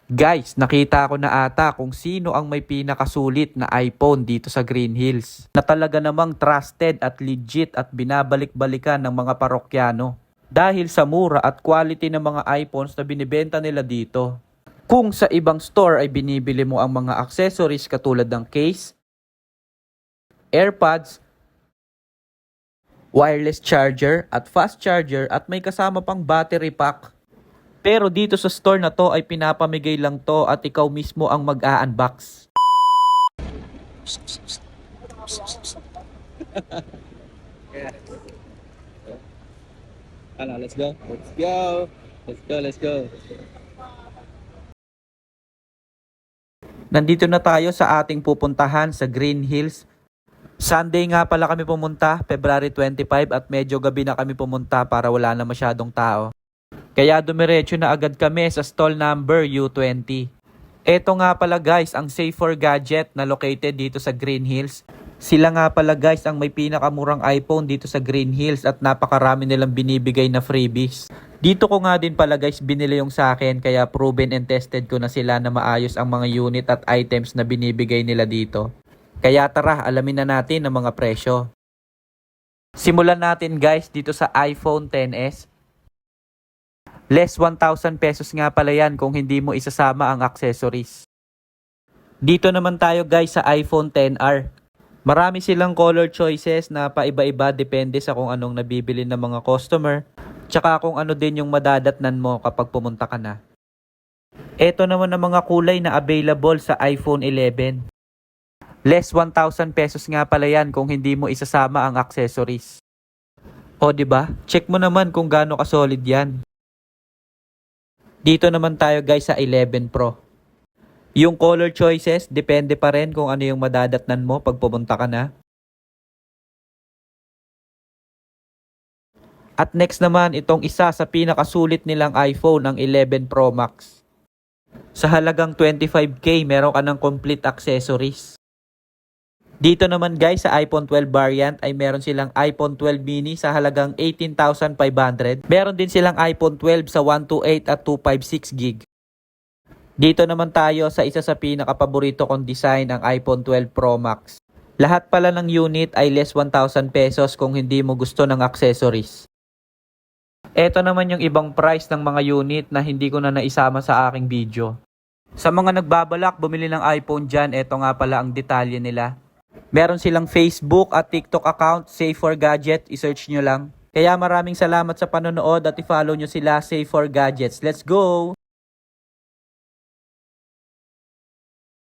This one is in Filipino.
Guys, nakita ko na ata kung sino ang may pinakasulit na iPhone dito sa Green Hills. Na talaga namang trusted at legit at binabalik-balikan ng mga parokyano. Dahil sa mura at quality ng mga iPhones na binibenta nila dito. Kung sa ibang store ay binibili mo ang mga accessories katulad ng case, AirPods, wireless charger at fast charger at may kasama pang battery pack. Pero dito sa store na to ay pinapamigay lang to at ikaw mismo ang mag-a-unbox. Let's go. Let's go. Let's go. Let's go. Nandito na tayo sa ating pupuntahan sa Green Hills. Sunday nga pala kami pumunta, February 25 at medyo gabi na kami pumunta para wala na masyadong tao. Kaya dumiretso na agad kami sa stall number U20. Eto nga pala guys ang Safe4 Gadget na located dito sa Green Hills. Sila nga pala guys ang may pinakamurang iPhone dito sa Green Hills at napakarami nilang binibigay na freebies. Dito ko nga din pala guys binili yung sa akin kaya proven and tested ko na sila na maayos ang mga unit at items na binibigay nila dito. Kaya tara alamin na natin ang mga presyo. Simulan natin guys dito sa iPhone XS. Less 1,000 pesos nga pala yan kung hindi mo isasama ang accessories. Dito naman tayo guys sa iPhone XR. Marami silang color choices na paiba-iba depende sa kung anong nabibili ng mga customer. Tsaka kung ano din yung madadatnan mo kapag pumunta ka na. Ito naman ang mga kulay na available sa iPhone 11. Less 1,000 pesos nga pala yan kung hindi mo isasama ang accessories. O diba? Check mo naman kung gaano ka-solid yan. Dito naman tayo guys sa 11 Pro. Yung color choices, depende pa rin kung ano yung madadatnan mo pag pumunta ka na. At next naman, itong isa sa pinakasulit nilang iPhone, ang 11 Pro Max. Sa halagang 25k, meron ka ng complete accessories. Dito naman guys sa iPhone 12 variant ay meron silang iPhone 12 mini sa halagang 18,500. Meron din silang iPhone 12 sa 128 at 256 gig. Dito naman tayo sa isa sa pinakapaborito kong design, ang iPhone 12 Pro Max. Lahat pala ng unit ay less 1,000 pesos kung hindi mo gusto ng accessories. Ito naman yung ibang price ng mga unit na hindi ko na naisama sa aking video. Sa mga nagbabalak bumili ng iPhone dyan, ito nga pala ang detalye nila. Meron silang Facebook at TikTok account, Safe4 Gadget, i-search nyo lang. Kaya maraming salamat sa panonood at i-follow nyo sila, Safe4 Gadgets. Let's go!